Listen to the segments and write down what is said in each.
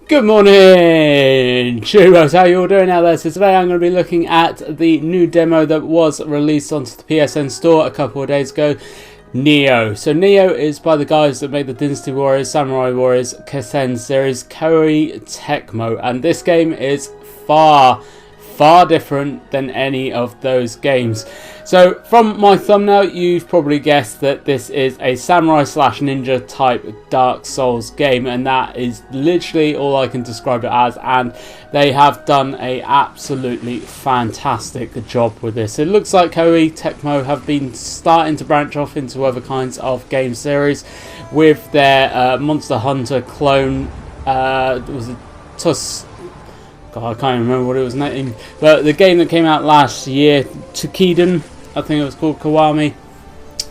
Good morning, Chubos. How you all doing out there? So today I'm going to be looking at the new demo that was released onto the PSN store a couple of days ago, Nioh. So Nioh is by the guys that made the Dynasty Warriors, Samurai Warriors, Koei series, Koei Tecmo, and this game is far different than any of those games. So from my thumbnail you've probably guessed that this is a samurai slash ninja type Dark Souls game, and that is literally all I can describe it as, and they have done a absolutely fantastic job with this. It looks like Koei Tecmo have been starting to branch off into other kinds of game series with their Monster Hunter clone. Was it God, I can't remember what it was named, but the game that came out last year, Tukiden, I think it was called, Kiwami,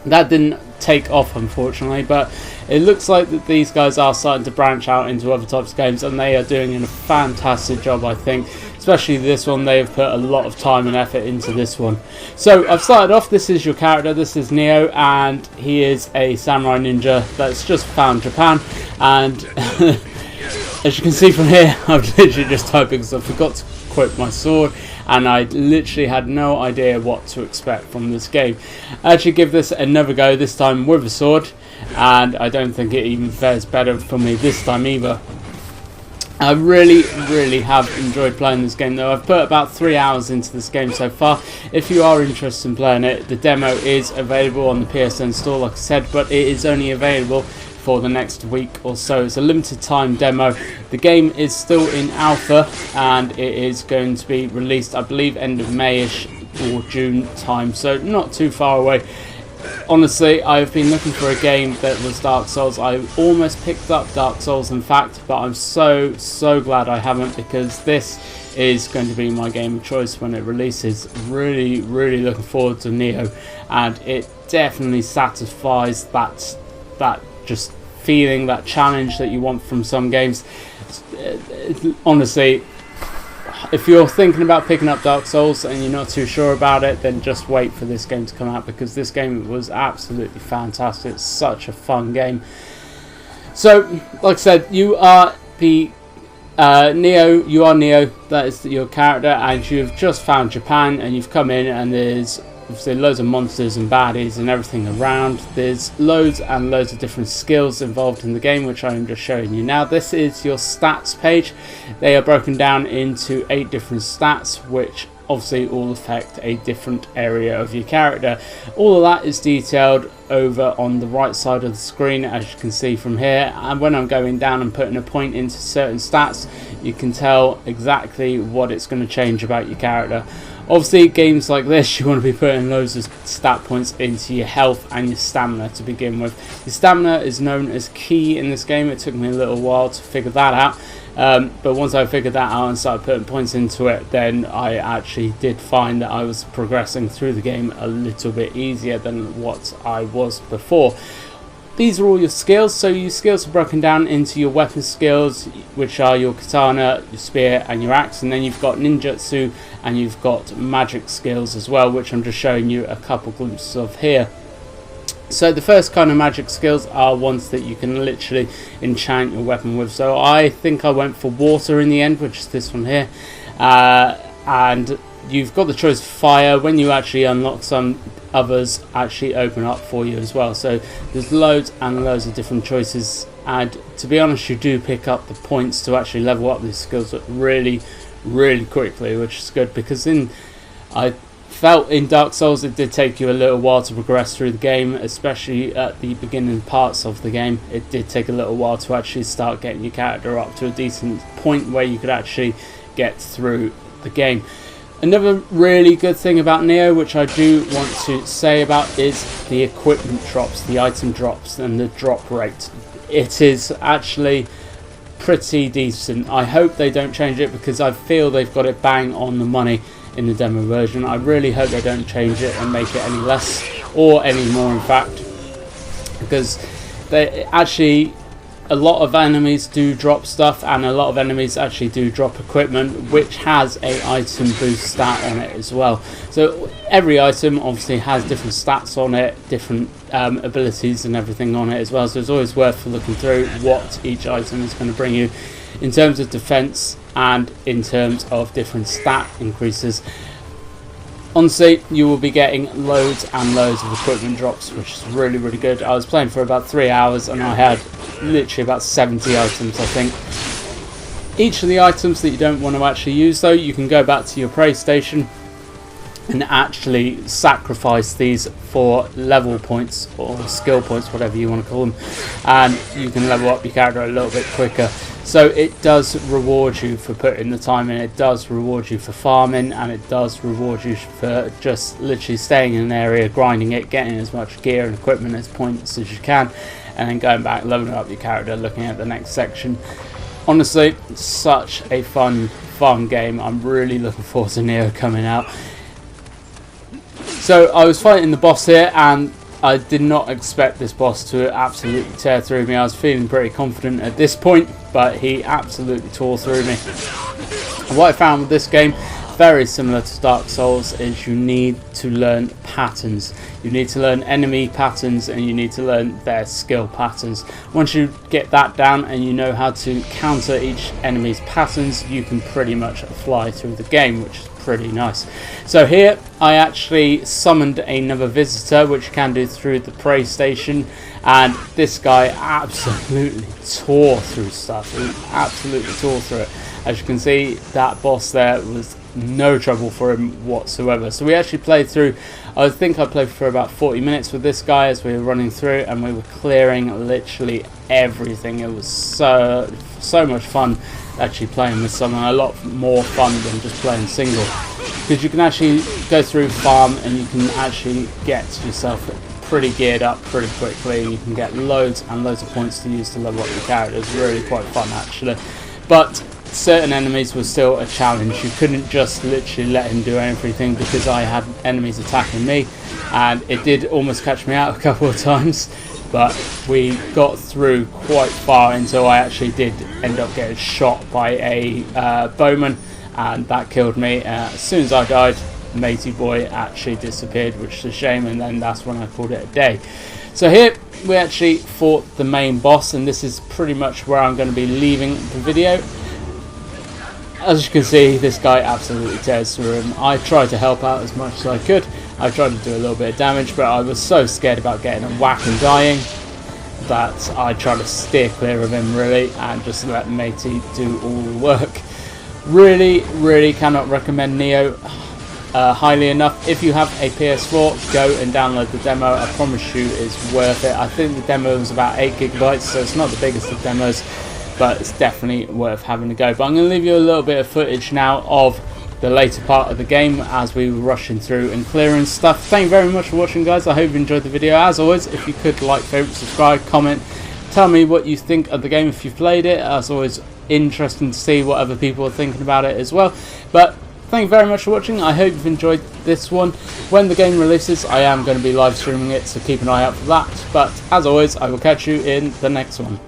that didn't take off unfortunately, but it looks like that these guys are starting to branch out into other types of games, and they are doing a fantastic job, I think. Especially this one, they have put a lot of time and effort into this one. So I've started off, this is your character, this is Nioh, and he is a samurai ninja that's just found Japan, and as you can see from here, I'm literally just typing because I forgot to equip my sword, and I literally had no idea what to expect from this game. I actually give this another go, this time with a sword, and I don't think it even fares better for me this time either. I really have enjoyed playing this game though. I've put about 3 hours into this game so far. If you are interested in playing it, the demo is available on the PSN store like I said, but it is only available for the next week or so. It's a limited time demo. The game is still in alpha, and it is going to be released, I believe, end of Mayish or June time, so not too far away. Honestly, I've been looking for a game that was Dark Souls. I almost picked up Dark Souls in fact, but I'm so glad I haven't, because this is going to be my game of choice when it releases. Really looking forward to Nioh, and it definitely satisfies that just feeling, that challenge that you want from some games. Honestly, if you're thinking about picking up Dark Souls and you're not too sure about it, then just wait for this game to come out, because this game was absolutely fantastic. It's such a fun game. So, like I said, you are the Nioh. You are Nioh. That is your character, and you've just found Japan, and you've come in, and there's obviously loads of monsters and baddies and everything around. There's loads and loads of different skills involved in the game, which I am just showing you now. This is your stats page. They are broken down into 8 different stats, which obviously all affect a different area of your character. All of that is detailed over on the right side of the screen, as you can see from here, and when I'm going down and putting a point into certain stats, you can tell exactly what it's going to change about your character. Obviously, games like this, you want to be putting loads of stat points into your health and your stamina to begin with. Your stamina is known as key in this game. It took me a little while to figure that out, but once I figured that out and started putting points into it, then I actually did find that I was progressing through the game a little bit easier than what I was before. These are all your skills. So your skills are broken down into your weapon skills, which are your katana, your spear and your axe, and then you've got ninjutsu and you've got magic skills as well, which I'm just showing you a couple glimpses of here. So the first kind of magic skills are ones that you can literally enchant your weapon with. So I think I went for water in the end, which is this one here, and you've got the choice of fire. When you actually unlock some, others actually open up for you as well. So there's loads and loads of different choices, and to be honest, you do pick up the points to actually level up these skills really quickly, which is good, because I felt in Dark Souls it did take you a little while to progress through the game, especially at the beginning parts of the game. It did take a little while to actually start getting your character up to a decent point where you could actually get through the game. Another really good thing about Nioh, which I do want to say about, is the equipment drops, the item drops and the drop rate. It is actually pretty decent. I hope they don't change it, because I feel they've got it bang on the money in the demo version. I really hope they don't change it and make it any less or any more, in fact, because they actually, a lot of enemies do drop stuff, and a lot of enemies actually do drop equipment, which has a item boost stat on it as well. So every item obviously has different stats on it, different abilities and everything on it as well, so it's always worth looking through what each item is going to bring you in terms of defense and in terms of different stat increases. Honestly, you will be getting loads and loads of equipment drops, which is really, really good. I was playing for about 3 hours and I had literally about 70 items, I think. Each of the items that you don't want to actually use, though, you can go back to your prey station and actually sacrifice these for level points or skill points, whatever you want to call them, and you can level up your character a little bit quicker. So it does reward you for putting the time in, it does reward you for farming, and it does reward you for just literally staying in an area, grinding it, getting as much gear and equipment as points as you can, and then going back, leveling up your character, looking at the next section. Honestly, such a fun game. I'm really looking forward to Nioh coming out. So I was fighting the boss here, and I did not expect this boss to absolutely tear through me. I was feeling pretty confident at this point, but he absolutely tore through me. And what I found with this game, very similar to Dark Souls, is you need to learn patterns. You need to learn enemy patterns, and you need to learn their skill patterns. Once you get that down and you know how to counter each enemy's patterns, you can pretty much fly through the game, which is pretty nice. So here I actually summoned another visitor, which you can do through the prey station, and this guy absolutely tore through stuff. He absolutely tore through it. As you can see, that boss there was no trouble for him whatsoever. So we actually played through, I think I played for about 40 minutes with this guy as we were running through, and we were clearing literally everything. It was so much fun actually playing with someone, a lot more fun than just playing single, because you can actually go through farm and you can actually get yourself pretty geared up pretty quickly, and you can get loads and loads of points to use to level up your character. It's really quite fun actually, but certain enemies were still a challenge. You couldn't just literally let him do everything, because I had enemies attacking me, and it did almost catch me out a couple of times, but we got through quite far until I actually did end up getting shot by a bowman, and that killed me. As soon as I died, matey boy actually disappeared, which is a shame, and then that's when I called it a day. So here we actually fought the main boss, and this is pretty much where I'm going to be leaving the video. As you can see, this guy absolutely tears through him. I tried to help out as much as I could. I tried to do a little bit of damage, but I was so scared about getting a whack and dying that I tried to steer clear of him really, and just let matey do all the work. Really cannot recommend Nioh highly enough. If you have a PS4, go and download the demo. I promise you it's worth it. I think the demo was about 8 GB, so it's not the biggest of demos, but it's definitely worth having a go. But I'm going to leave you a little bit of footage now of the later part of the game as we were rushing through and clearing stuff. Thank you very much for watching, guys. I hope you enjoyed the video. As always, if you could like, favourite, subscribe, comment, tell me what you think of the game if you've played it. As always, interesting to see what other people are thinking about it as well. But thank you very much for watching. I hope you've enjoyed this one. When the game releases, I am going to be live streaming it, so keep an eye out for that. But as always, I will catch you in the next one.